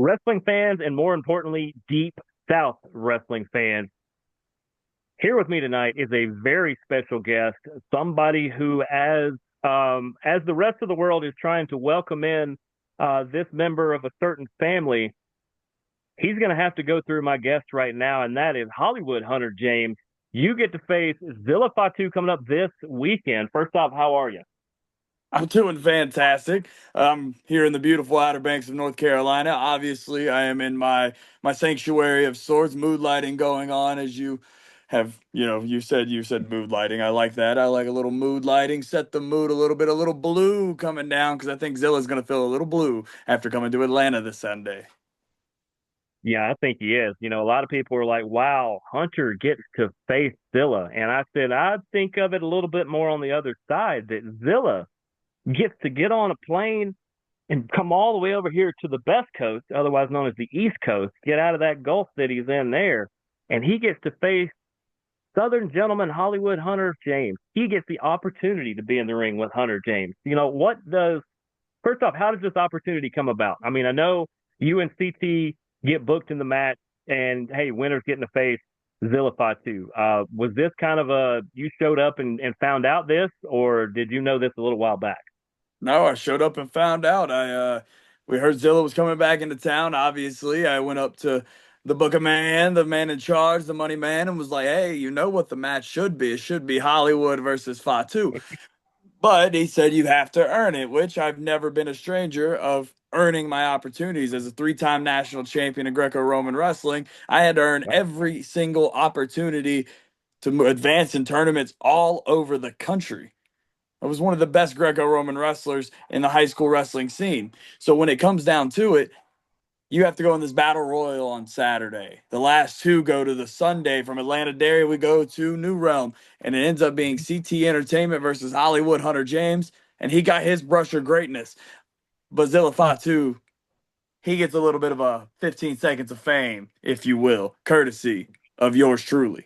wrestling fans, and more importantly, Deep South wrestling fans. Here with me tonight is a very special guest, somebody who, as the rest of the world is trying to welcome in this member of a certain family, he's going to have to go through my guest right now, and that is Hollywood Hunter James. You get to face Zilla Fatu coming up this weekend. First off, how are you? I'm doing fantastic. I'm here in the beautiful Outer Banks of North Carolina. Obviously, I am in my sanctuary of sorts, mood lighting going on as you have, you said mood lighting. I like that. I like a little mood lighting, set the mood a little bit, a little blue coming down because I think Zilla's going to feel a little blue after coming to Atlanta this Sunday. Yeah, I think he is. A lot of people are like, wow, Hunter gets to face Zilla. And I said, I'd think of it a little bit more on the other side that Zilla gets to get on a plane and come all the way over here to the best coast, otherwise known as the East Coast, get out of that Gulf that he's in there. And he gets to face Southern gentleman Hollywood Hunter James. He gets the opportunity to be in the ring with Hunter James. First off, how does this opportunity come about? I mean, I know you and CT get booked in the match, and hey, winner's getting to face Zilla Fatu. Was this kind of you showed up and found out this, or did you know this a little while back? No, I showed up and found out. We heard Zilla was coming back into town. Obviously, I went up to the Booker man, the man in charge, the money man, and was like, "Hey, you know what the match should be? It should be Hollywood versus Fatu." But he said you have to earn it, which I've never been a stranger of earning my opportunities as a three-time national champion in Greco-Roman wrestling. I had to earn every single opportunity to advance in tournaments all over the country. I was one of the best Greco-Roman wrestlers in the high school wrestling scene. So when it comes down to it, you have to go in this battle royal on Saturday. The last two go to the Sunday. From Atlanta Dairy, we go to New Realm, and it ends up being CT Entertainment versus Hollywood Hunter James, and he got his brush of greatness. But Zilla Fatu, he gets a little bit of a 15 seconds of fame, if you will, courtesy of yours truly.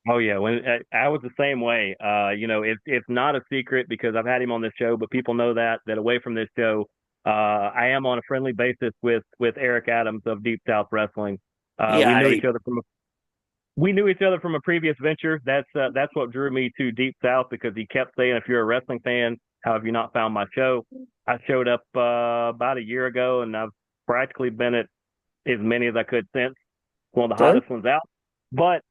Oh yeah, when I was the same way. It's not a secret because I've had him on this show, but people know that away from this show, I am on a friendly basis with Eric Adams of Deep South Wrestling. We Yeah, knew each other from a previous venture. That's what drew me to Deep South because he kept saying, if you're a wrestling fan, how have you not found my show? I showed up about a year ago, and I've practically been at as many as I could since. One of the okay. hottest ones out, but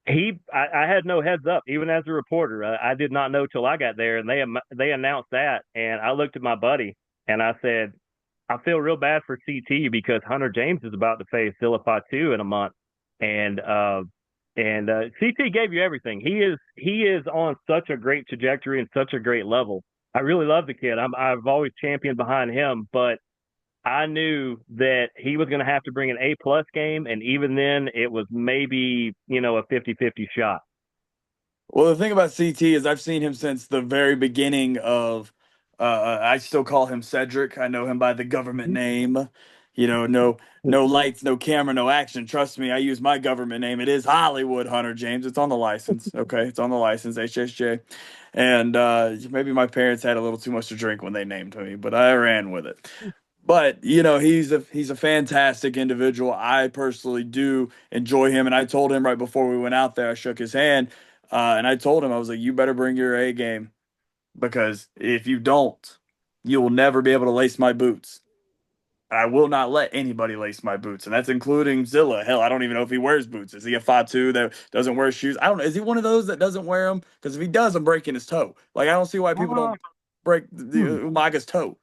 I had no heads up, even as a reporter. I did not know till I got there, and they announced that, and I looked at my buddy and I said, I feel real bad for CT because Hunter James is about to face Zilla Fatu in a month, and CT gave you everything. He is on such a great trajectory and such a great level. I really love the kid. I've always championed behind him, but I knew that he was going to have to bring an A plus game, and even then, it was maybe a 50-50 shot. Well, the thing about CT is I've seen him since the very beginning of. I still call him Cedric. I know him by the government name. No lights, no camera, no action. Trust me, I use my government name. It is Hollywood Hunter James. It's on the license. Okay, it's on the license, HSJ. And maybe my parents had a little too much to drink when they named me, but I ran with it. But he's a fantastic individual. I personally do enjoy him, and I told him right before we went out there. I shook his hand, and I told him I was like, "You better bring your A game because if you don't, you will never be able to lace my boots. I will not let anybody lace my boots, and that's including Zilla. Hell, I don't even know if he wears boots. Is he a Fatu that doesn't wear shoes? I don't know. Is he one of those that doesn't wear them? Because if he does, I'm breaking his toe. Like I don't see why people Uh, don't break the hmm. Umaga's toe.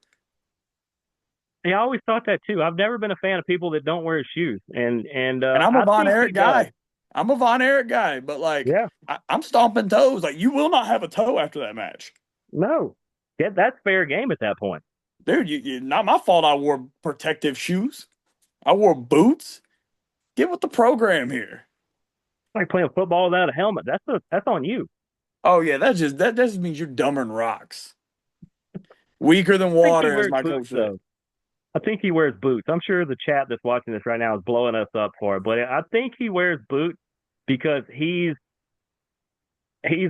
Yeah, I always thought that too. I've never been a fan of people that don't wear shoes, and And I'm a I Von think he Erich does. guy. I'm a Von Erich guy, but like Yeah, I'm stomping toes. Like you will not have a toe after that match, no, that's fair game at that point. dude. Not my fault. I wore protective shoes. I wore boots. Get with the program here. Like playing football without a helmet. That's on you. Oh yeah, that just means you're dumber than rocks, weaker than I think he water, as wears my boots coach said. though. I think he wears boots. I'm sure the chat that's watching this right now is blowing us up for it, but I think he wears boots because he's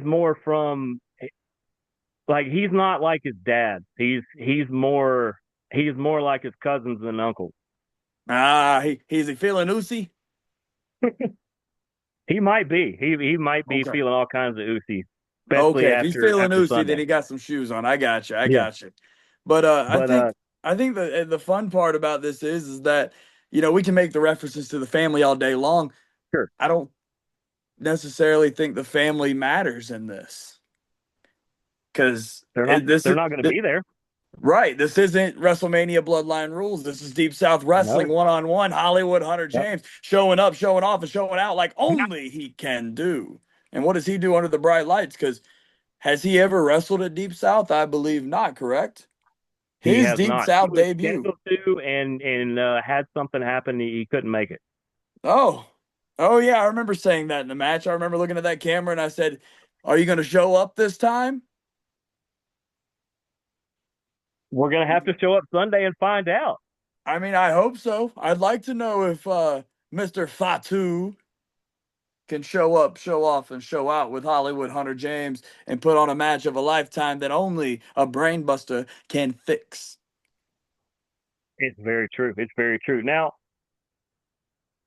more from, like, he's not like his dad. He's more. He's more like his cousins than uncles. He's he feeling oozy? He might be. He might be Okay. feeling all kinds of oozy, especially Okay, if he's feeling after oozy, then Sunday. he got some shoes on. I got you. I Yeah, got you. But but I think the fun part about this is that we can make the references to the family all day long. sure, I don't necessarily think the family matters in this because this they're is not going to be there. right. This isn't WrestleMania Bloodline Rules. This is Deep South Wrestling No. one on one. Hollywood Hunter Yep. James showing up, showing off, and showing out like only he can do. And what does he do under the bright lights? Because has he ever wrestled at Deep South? I believe not, correct? He His has Deep not. He South was debut. scheduled to, and had something happen. He couldn't make it. Oh, oh yeah, I remember saying that in the match. I remember looking at that camera and I said, "Are you going to show up this time?" We're going to have to show up Sunday and find out. I mean, I hope so. I'd like to know if Mr. Fatu can show up, show off, and show out with Hollywood Hunter James and put on a match of a lifetime that only a brainbuster can fix. It's very true. It's very true. Now,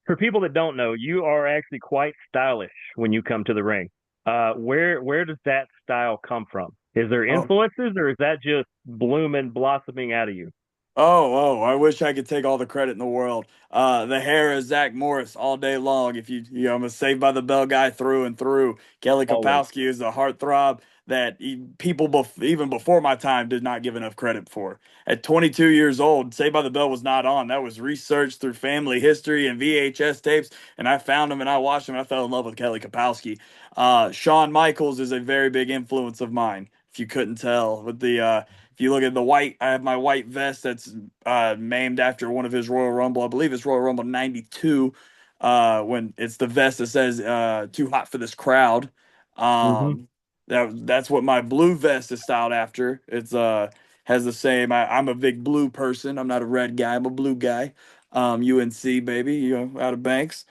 for people that don't know, you are actually quite stylish when you come to the ring. Where does that style come from? Is there Oh, influences, or is that just blooming, blossoming out of you? I wish I could take all the credit in the world. The hair is Zach Morris all day long. If I'm a Saved by the Bell guy through and through. Kelly Always. Kapowski is a heartthrob that people even before my time did not give enough credit for. At 22 years old, Saved by the Bell was not on. That was researched through family history and VHS tapes, and I found him and I watched him and I fell in love with Kelly Kapowski. Shawn Michaels is a very big influence of mine. If you couldn't tell, with the if you look at the white, I have my white vest that's named after one of his Royal Rumble. I believe it's Royal Rumble '92. When it's the vest that says "Too hot for this crowd." Mm-hmm. Um, that's what my blue vest is styled after. It's has the same. I'm a big blue person. I'm not a red guy. I'm a blue guy. UNC baby, out of Banks.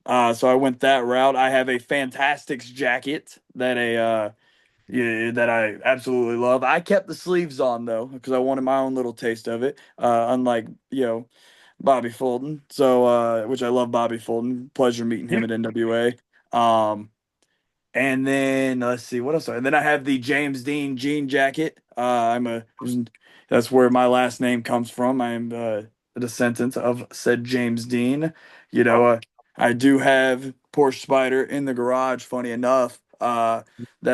So I went that route. I have a Fantastics jacket that I absolutely love. I kept the sleeves on though because I wanted my own little taste of it. Unlike Bobby Fulton, so which I love Bobby Fulton. Pleasure meeting Yeah. him at NWA. Um, and then let's see what else. And then I have the James Dean jean jacket. That's where my last name comes from. I'm a descendant of said James Dean. You know, Wow. I do have Porsche Spider in the garage. Funny enough, that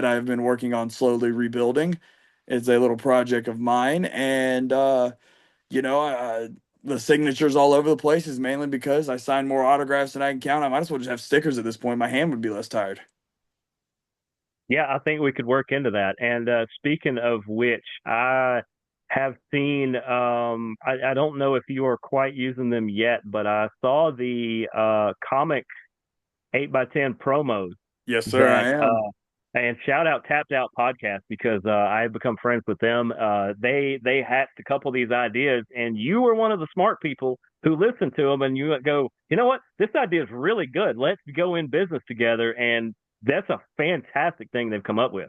I've been working on slowly rebuilding. It's a little project of mine, and you know, the signatures all over the place is mainly because I signed more autographs than I can count. I might as well just have stickers at this point. My hand would be less tired. Yeah, I think we could work into that. And speaking of which, I have seen. I don't know if you are quite using them yet, but I saw the comic 8x10 promos Yes, sir, I that am. and shout out Tapped Out Podcast because I have become friends with them. They hatched a couple of these ideas, and you were one of the smart people who listened to them, and you go, you know what, this idea is really good. Let's go in business together, and that's a fantastic thing they've come up with.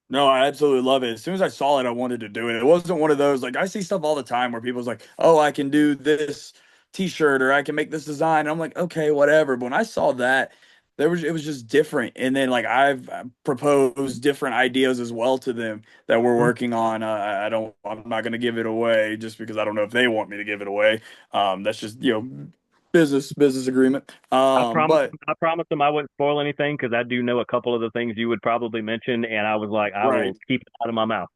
No, I absolutely love it. As soon as I saw it, I wanted to do it. It wasn't one of those like I see stuff all the time where people's like, "Oh, I can do this T-shirt or I can make this design." And I'm like, "Okay, whatever." But when I saw that, it was just different. And then like I've proposed different ideas as well to them that we're working on. I'm not going to give it away just because I don't know if they want me to give it away. That's just business agreement. But I promised them I wouldn't spoil anything because I do know a couple of the things you would probably mention, and I was like, I will right. keep it out of my mouth.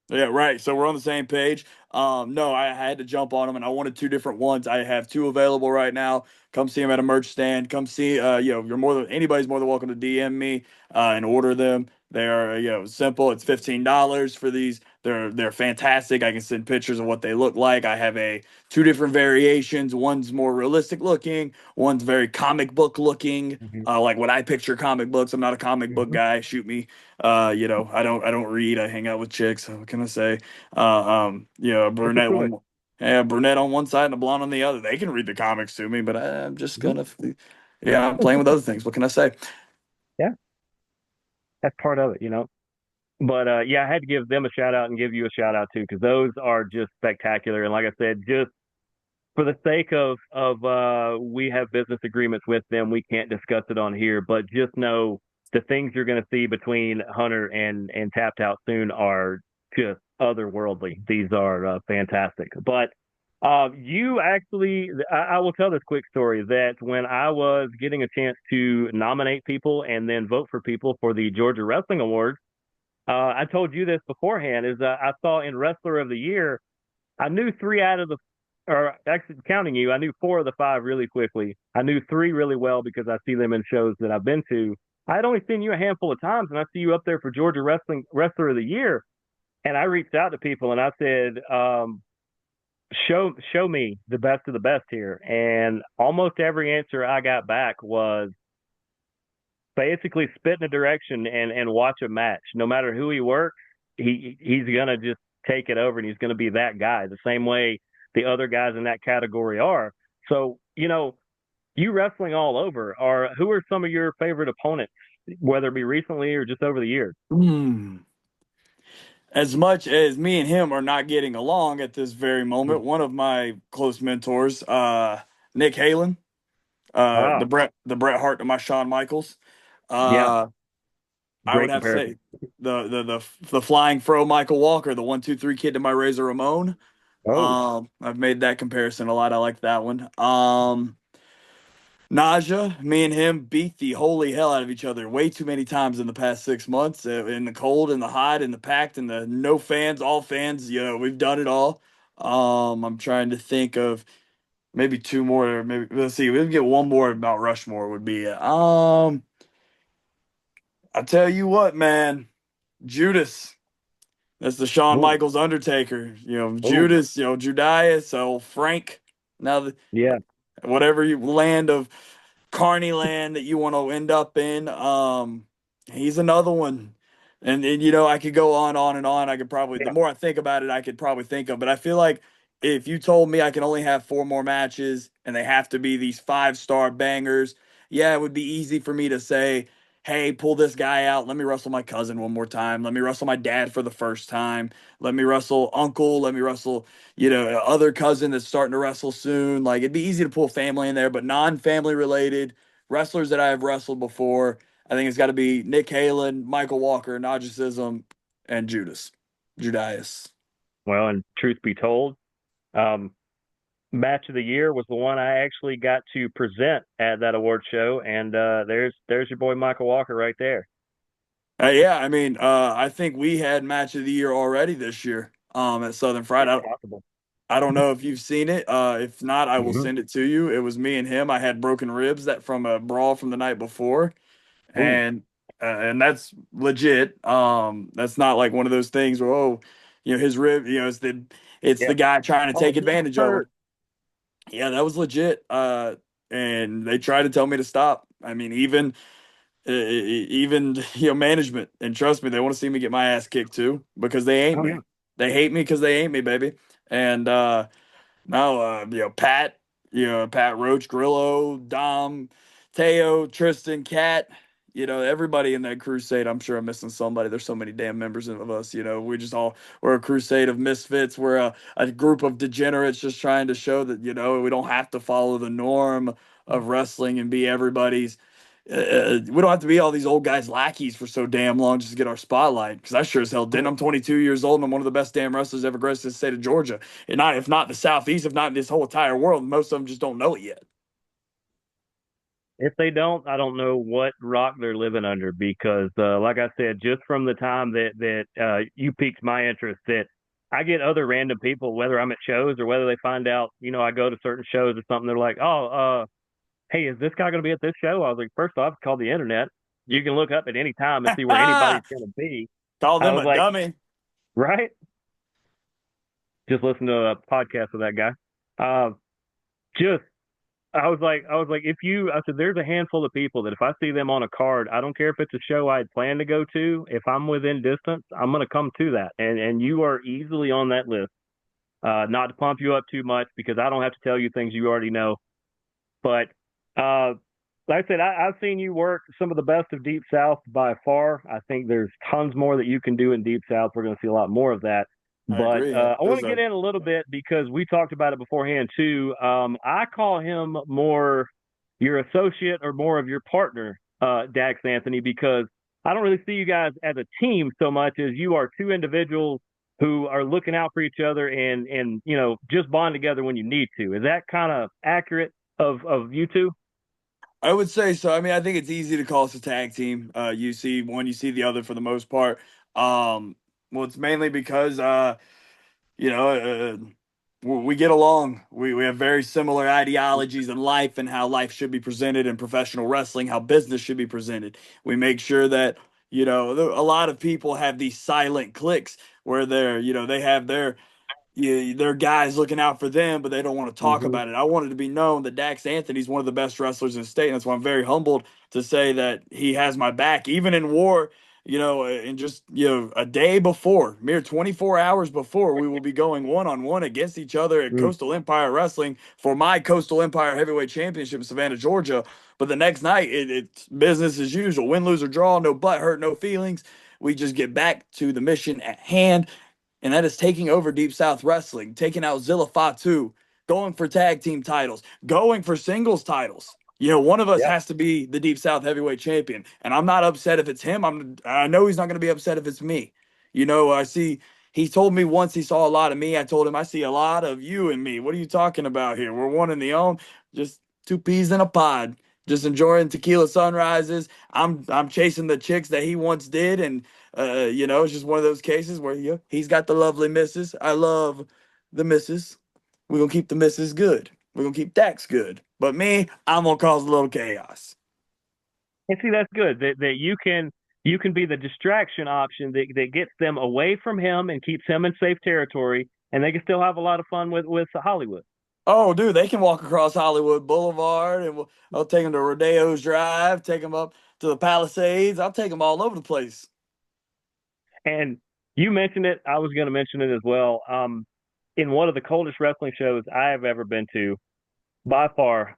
Yeah, right. So we're on the same page. No, I had to jump on them, and I wanted two different ones. I have two available right now. Come see them at a merch stand. Come see. You're anybody's more than welcome to DM me and order them. They are simple. It's $15 for these. They're fantastic. I can send pictures of what they look like. I have a two different variations. One's more realistic looking. One's very comic book looking. Mm-hmm. Like what I picture comic books. I'm not a comic book Mm-hmm. guy. Shoot me. I don't read. I hang out with chicks. What can I say? A brunette Good. one, yeah, a brunette on one side and a blonde on the other. They can read the comics to me, but I'm just Mhm. gonna, yeah, I'm playing with other things. What can I say? Yeah, that's part of it. But yeah, I had to give them a shout out and give you a shout out too, because those are just spectacular. And like I said, just for the sake of we have business agreements with them, we can't discuss it on here. But just know the things you're going to see between Hunter and Tapped Out soon are just otherworldly. These are fantastic. But you actually, I will tell this quick story that when I was getting a chance to nominate people and then vote for people for the Georgia Wrestling Awards, I told you this beforehand. Is I saw in Wrestler of the Year, I knew three out of the, or actually counting you, I knew four of the five really quickly. I knew three really well because I see them in shows that I've been to. I had only seen you a handful of times, and I see you up there for Georgia Wrestling Wrestler of the Year. And I reached out to people and I said, show me the best of the best here. And almost every answer I got back was basically spit in a direction and watch a match. No matter who he works, he's gonna just take it over and he's gonna be that guy. The same way the other guys in that category are. So, you wrestling all over, are who are some of your favorite opponents, whether it be recently or just over the years? Hmm. As much as me and him are not getting along at this very moment, one of my close mentors, Nick Halen, Ah, the Bret Hart to my Shawn Michaels. yeah, Uh, I would great have to say comparison. the flying fro Michael Walker, the 1 2 3 kid to my Razor Ramon. Oh, I've made that comparison a lot. I like that one. Naja, me and him beat the holy hell out of each other way too many times in the past 6 months. In the cold, in the hot, in the packed, in the no fans, all fans. We've done it all. I'm trying to think of maybe two more. Maybe let's see. We can get one more about Rushmore would be it. I tell you what, man, Judas. That's the Shawn oh, Michaels Undertaker. oh, Judas. Judas. So Frank. Now the yeah, whatever you land of Carney land that you want to end up in. He's another one. And I could go on and on. I could probably, the yeah. more I think about it, I could probably think of. But I feel like if you told me I can only have four more matches and they have to be these 5-star bangers, yeah, it would be easy for me to say, hey, pull this guy out. Let me wrestle my cousin one more time. Let me wrestle my dad for the first time. Let me wrestle uncle. Let me wrestle other cousin that's starting to wrestle soon. Like it'd be easy to pull family in there, but non-family related wrestlers that I have wrestled before, I think it's got to be Nick Halen, Michael Walker, Najicism, and Judas. Well, and truth be told, um, match of the year was the one I actually got to present at that award show, and there's your boy Michael Walker right there. Yeah, I mean, I think we had match of the year already this year at Southern Fried. It's possible. I don't know if you've seen it. If not, I will Mm-hmm. send it to you. It was me and him. I had broken ribs that from a brawl from the night before, Ooh, and that's legit. That's not like one of those things where his rib, it's the yeah. guy trying to Oh, take he advantage of him. hurt. Yeah, that was legit. And they tried to tell me to stop. I mean, even management, and trust me, they want to see me get my ass kicked too because they ain't Oh yeah. me. They hate me because they ain't me, baby. And now, Pat Roach, Grillo, Dom, Teo, Tristan, Cat, everybody in that crusade. I'm sure I'm missing somebody. There's so many damn members of us. We're a crusade of misfits. We're a group of degenerates just trying to show that, we don't have to follow the norm of wrestling and be everybody's. We don't have to be all these old guys lackeys for so damn long just to get our spotlight. Because I sure as hell didn't. I'm 22 years old and I'm one of the best damn wrestlers ever graced the state of Georgia. And not if not the Southeast, if not this whole entire world. Most of them just don't know it yet. If they don't, I don't know what rock they're living under because, like I said, just from the time that you piqued my interest, that I get other random people, whether I'm at shows or whether they find out, I go to certain shows or something. They're like, "Oh, hey, is this guy going to be at this show?" I was like, "First off, it's called the internet. You can look up at any time and see where anybody's going to be." Call I them was a like, dummy. "Right." Just listen to a podcast of that guy. Uh, just I was like, I said, there's a handful of people that if I see them on a card, I don't care if it's a show I had planned to go to. If I'm within distance, I'm going to come to that. And you are easily on that list. Not to pump you up too much because I don't have to tell you things you already know. But like I said, I've seen you work some of the best of Deep South by far. I think there's tons more that you can do in Deep South. We're going to see a lot more of that. I But agree. I want to get in a little bit because we talked about it beforehand too. I call him more your associate or more of your partner, Dax Anthony, because I don't really see you guys as a team so much as you are two individuals who are looking out for each other and just bond together when you need to. Is that kind of accurate of you two? I would say so. I mean, I think it's easy to call us a tag team. You see one, you see the other for the most part. Well, it's mainly because you know, we get along. We have very similar ideologies in life and how life should be presented in professional wrestling, how business should be presented. We make sure that, a lot of people have these silent cliques where they have there are guys looking out for them, but they don't want to talk Mm-hmm. about it. I wanted to be known that Dax Anthony's one of the best wrestlers in the state. And that's why I'm very humbled to say that he has my back, even in war, and just, a day before, mere 24 hours before, we will be going one on one against each other at Coastal Empire Wrestling for my Coastal Empire Heavyweight Championship in Savannah, Georgia. But the next night, it's business as usual, win, lose, or draw, no butt hurt, no feelings. We just get back to the mission at hand, and that is taking over Deep South Wrestling, taking out Zilla Fatu, going for tag team titles, going for singles titles. One of us Yep. has to be the Deep South Heavyweight Champion, and I'm not upset if it's him. I know he's not going to be upset if it's me. I see. He told me once he saw a lot of me. I told him I see a lot of you and me. What are you talking about here? We're one and the own, just two peas in a pod, just enjoying tequila sunrises. I'm chasing the chicks that he once did, and it's just one of those cases where he's got the lovely missus. I love the missus. We're gonna keep the missus good. We're gonna keep Dax good. But me, I'm gonna cause a little chaos. And see, that's good that you can be the distraction option that gets them away from him and keeps him in safe territory, and they can still have a lot of fun with Hollywood. Oh, dude, they can walk across Hollywood Boulevard, and I'll take them to Rodeo's Drive, take them up to the Palisades. I'll take them all over the place. And you mentioned it; I was going to mention it as well. In one of the coldest wrestling shows I have ever been to, by far.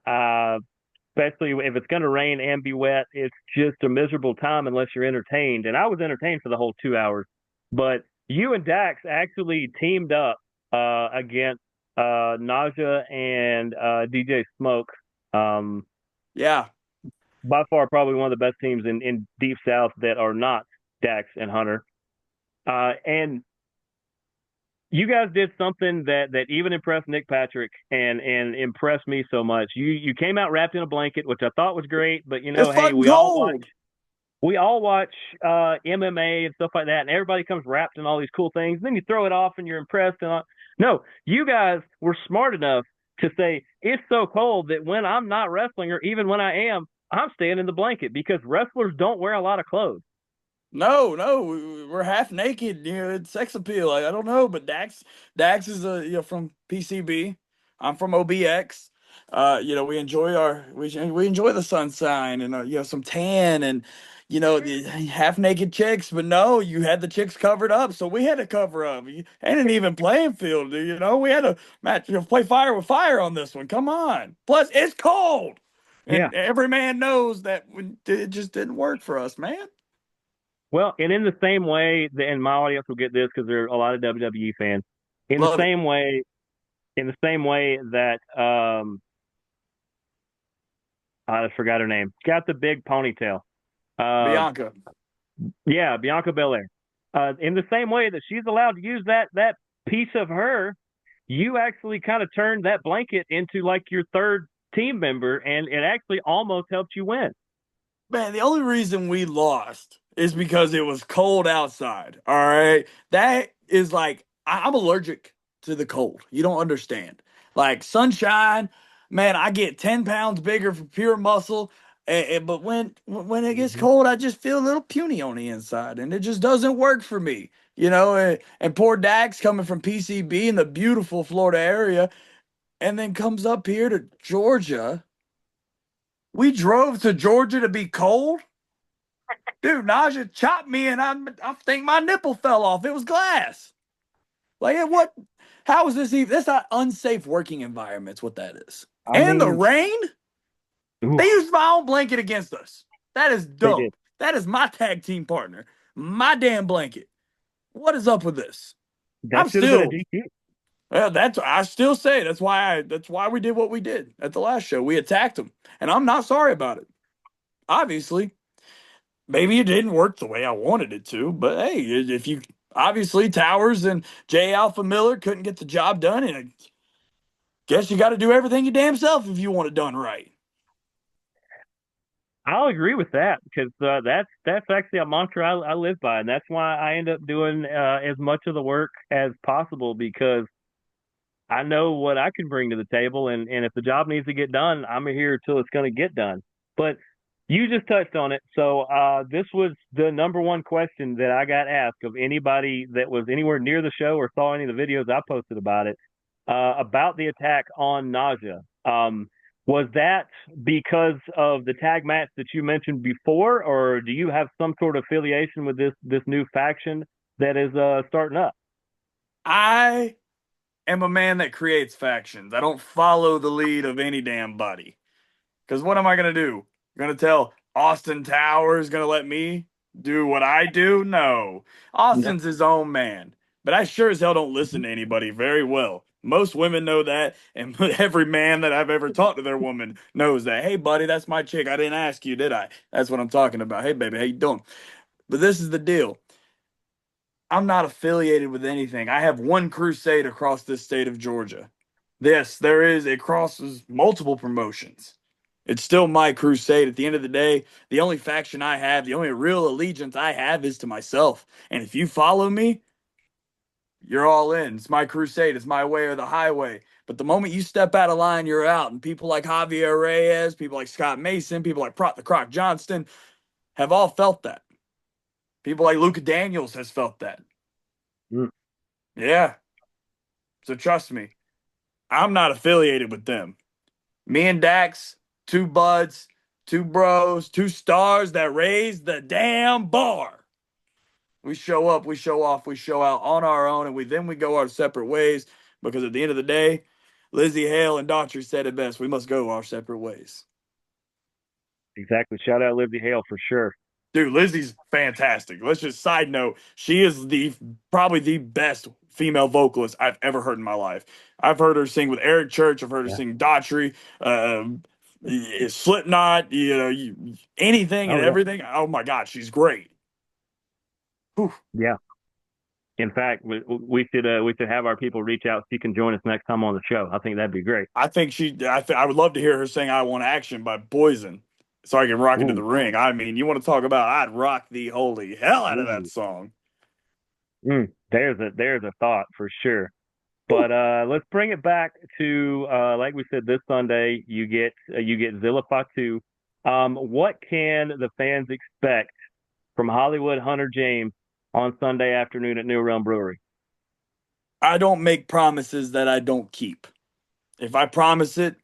Especially if it's going to rain and be wet, it's just a miserable time unless you're entertained. And I was entertained for the whole 2 hours. But you and Dax actually teamed up against Nausea and DJ Smoke. Um, Yeah. by far, probably one of the best teams in Deep South that are not Dax and Hunter. And you guys did something that even impressed Nick Patrick and impressed me so much. You came out wrapped in a blanket, which I thought was great, but It's hey, fucking we all watch cold. MMA and stuff like that, and everybody comes wrapped in all these cool things. Then you throw it off and you're impressed. No, you guys were smart enough to say it's so cold that when I'm not wrestling or even when I am, I'm staying in the blanket because wrestlers don't wear a lot of clothes. No, no, we're half naked. It's sex appeal. I don't know, but Dax is from PCB. I'm from OBX. We enjoy we enjoy the sunshine and some tan and the half naked chicks. But no, you had the chicks covered up, so we had to cover up. Ain't an even playing field. We had to match, play fire with fire on this one. Come on. Plus, it's cold, Yeah. and every man knows that it just didn't work for us, man. Well, and in the same way, and my audience will get this because there are a lot of WWE fans. In the Love it, same way, in the same way that I just forgot her name. Got the big ponytail. Uh, Bianca. yeah, Bianca Belair. In the same way that she's allowed to use that piece of her, you actually kind of turned that blanket into like your third team member, and it actually almost helped you win. Man, the only reason we lost is because it was cold outside. All right. That is like, I'm allergic to the cold. You don't understand. Like sunshine, man, I get 10 pounds bigger for pure muscle. But when it gets Mm-hmm. cold, I just feel a little puny on the inside, and it just doesn't work for me. And poor Dax coming from PCB in the beautiful Florida area, and then comes up here to Georgia. We drove to Georgia to be cold. Dude, Naja chopped me and I think my nipple fell off. It was glass. Like what? How is this even? That's not unsafe working environments. What that is. I And the mean, rain. Ooh, They used my own blanket against us. That is they did. dope. That is my tag team partner. My damn blanket. What is up with this? That I'm should have been a still DQ. that's I still say that's why we did what we did at the last show. We attacked them, and I'm not sorry about it. Obviously, maybe it didn't work the way I wanted it to, but hey, if you obviously Towers and J Alpha Miller couldn't get the job done, and I guess you got to do everything your damn self if you want it done right. I'll agree with that because that's actually a mantra I live by, and that's why I end up doing as much of the work as possible because I know what I can bring to the table, and if the job needs to get done, I'm here till it's going to get done. But you just touched on it, so this was the number one question that I got asked of anybody that was anywhere near the show or saw any of the videos I posted about the attack on Nausea. Was that because of the tag match that you mentioned before, or do you have some sort of affiliation with this new faction that is starting up? I am a man that creates factions. I don't follow the lead of any damn body. Because what am I going to do? Going to tell Austin Towers going to let me do what I do? No. No. Austin's his own man. But I sure as hell don't listen to anybody very well. Most women know that, and every man that I've ever talked to their woman knows that. Hey, buddy, that's my chick. I didn't ask you, did I? That's what I'm talking about. Hey, baby, how you doing? But this is the deal. I'm not affiliated with anything. I have one crusade across this state of Georgia. Yes, there is. It crosses multiple promotions. It's still my crusade. At the end of the day, the only faction I have, the only real allegiance I have is to myself. And if you follow me, you're all in. It's my crusade. It's my way or the highway. But the moment you step out of line, you're out. And people like Javier Reyes, people like Scott Mason, people like Prot the Croc Johnston have all felt that. People like Luka Daniels has felt that. Mm. Yeah. So trust me, I'm not affiliated with them. Me and Dax, two buds, two bros, two stars that raised the damn bar. We show up, we show off, we show out on our own, and we go our separate ways because at the end of the day, Lizzie Hale and Daughtry said it best. We must go our separate ways. Exactly. Shout out Livy Hale for sure. Dude, Lizzie's fantastic. Let's just side note, she is the probably the best female vocalist I've ever heard in my life. I've heard her sing with Eric Church. I've heard her Yeah. sing Daughtry, Slipknot. Anything Oh and yeah. everything. Oh my God, she's great. Whew. Yeah. In fact, we should have our people reach out so you can join us next time on the show. I think that'd be great. I would love to hear her sing "I Want Action" by Poison, so I can rock into Ooh, the ring. I mean, you want to talk about? I'd rock the holy hell out of that ooh. song. There's a thought for sure. Whew. But let's bring it back to like we said this Sunday. You get Zilla Fatu. What can the fans expect from Hollywood Hunter James on Sunday afternoon at New Realm Brewery? I don't make promises that I don't keep. If I promise it,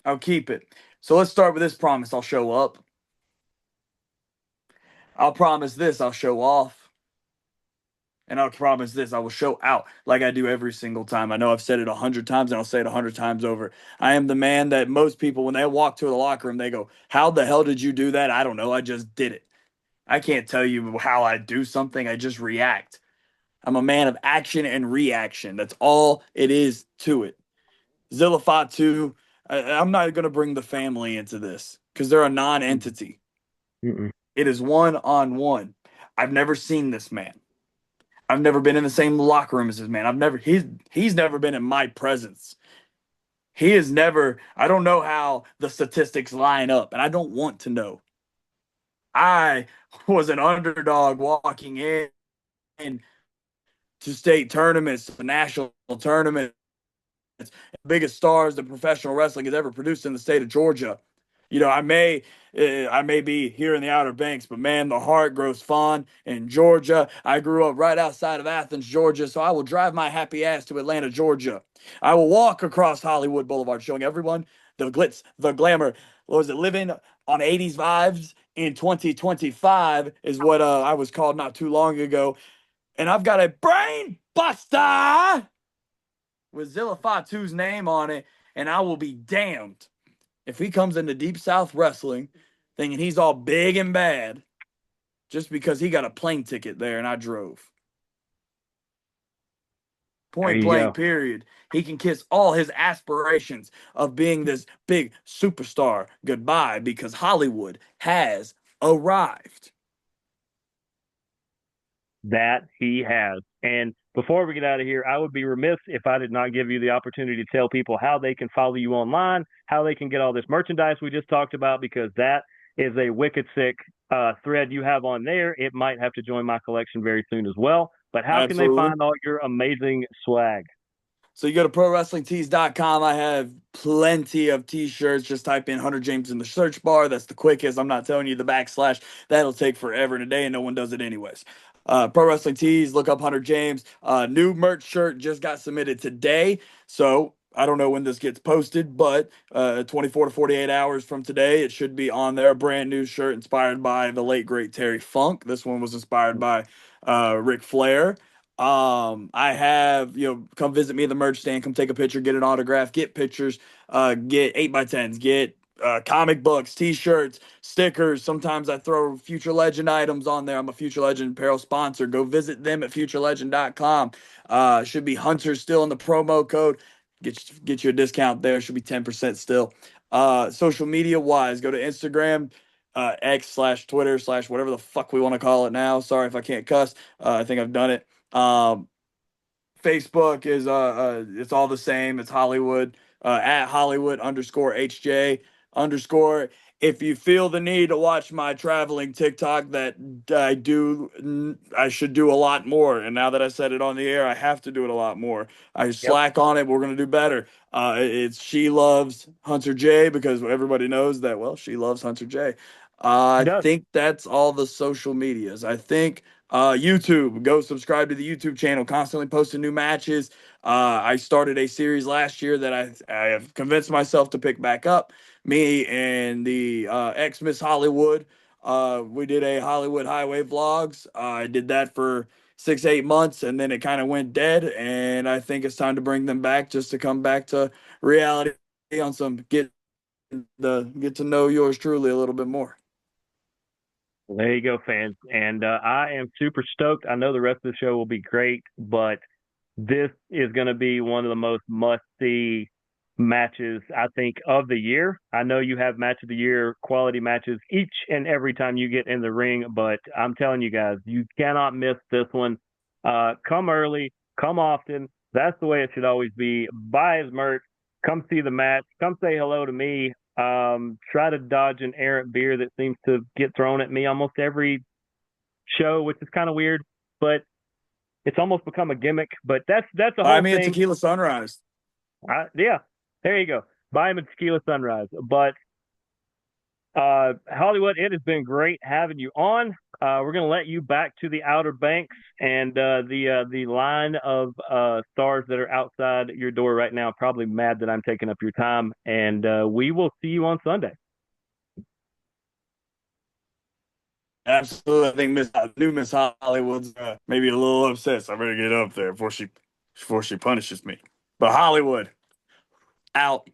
I'll keep it. So let's start with this promise. I'll show up. I'll promise this. I'll show off. And I'll promise this. I will show out like I do every single time. I know I've said it 100 times and I'll say it 100 times over. I am the man that most people, when they walk to the locker room, they go, "How the hell did you do that?" I don't know. I just did it. I can't tell you how I do something. I just react. I'm a man of action and reaction. That's all it is to it. Zilla Fatu, I'm not going to bring the family into this because they're a non entity. Mm-mm. It is one on one. I've never seen this man. I've never been in the same locker room as this man. He's never been in my presence. He is never, I don't know how the statistics line up, and I don't want to know. I was an underdog walking in to state tournaments, to national tournaments, biggest stars that professional wrestling has ever produced in the state of Georgia. I may be here in the Outer Banks, but man, the heart grows fond in Georgia. I grew up right outside of Athens, Georgia, so I will drive my happy ass to Atlanta, Georgia. I will walk across Hollywood Boulevard, showing everyone the glitz, the glamour. What was it? Living on 80s vibes in 2025 is what I was called not too long ago. And I've got a brain buster with Zilla Fatu's name on it, and I will be damned if he comes into Deep South Wrestling thinking he's all big and bad just because he got a plane ticket there and I drove. There Point you blank, go. period. He can kiss all his aspirations of being this big superstar goodbye because Hollywood has arrived. That he has. And before we get out of here, I would be remiss if I did not give you the opportunity to tell people how they can follow you online, how they can get all this merchandise we just talked about, because that is a wicked sick thread you have on there. It might have to join my collection very soon as well. But how can they Absolutely. find all your amazing swag? So you go to prowrestlingtees.com. I have plenty of t-shirts. Just type in Hunter James in the search bar. That's the quickest. I'm not telling you the backslash. That'll take forever and a day, and no one does it anyways. Pro Wrestling Tees, look up Hunter James. New merch shirt just got submitted today. So I don't know when this gets posted, but 24 to 48 hours from today, it should be on there. A brand new shirt inspired by the late, great Terry Funk. This one was inspired by Ric Flair. I have, come visit me at the merch stand, come take a picture, get an autograph, get pictures, get 8x10s, get comic books, t-shirts, stickers. Sometimes I throw Future Legend items on there. I'm a Future Legend apparel sponsor. Go visit them at futurelegend.com. Should be Hunter still in the promo code. Get you a discount there. Should be 10% still. Social media wise, go to Instagram, X/Twitter/ whatever the fuck we want to call it now. Sorry if I can't cuss. I think I've done it. Facebook is it's all the same. It's Hollywood at Hollywood underscore HJ underscore. If you feel the need to watch my traveling TikTok, that I should do a lot more. And now that I said it on the air, I have to do it a lot more. I Yep. slack on it. We're gonna do better. It's She Loves Hunter J because everybody knows that. Well, she loves Hunter J. She I does. think that's all the social medias. I think YouTube, go subscribe to the YouTube channel. Constantly posting new matches. I started a series last year that I have convinced myself to pick back up. Me and the ex Miss Hollywood. We did a Hollywood Highway vlogs. I did that for 6 8 months, and then it kind of went dead. And I think it's time to bring them back, just to come back to reality on some get to know yours truly a little bit more. There you go, fans. And I am super stoked. I know the rest of the show will be great, but this is going to be one of the most must see matches, I think, of the year. I know you have match of the year quality matches each and every time you get in the ring, but I'm telling you guys, you cannot miss this one. Come early, come often. That's the way it should always be. Buy his merch, come see the match, come say hello to me. Try to dodge an errant beer that seems to get thrown at me almost every show, which is kind of weird, but it's almost become a gimmick. But that's the Buy whole me a thing. tequila sunrise. Yeah, there you go. Buy him a tequila sunrise. But Hollywood, it has been great having you on. We're going to let you back to the Outer Banks and the line of stars that are outside your door right now. Probably mad that I'm taking up your time, and we will see you on Sunday. Absolutely. I think new Miss Hollywood's maybe a little upset, so I better get up there before she punishes me. But Hollywood out.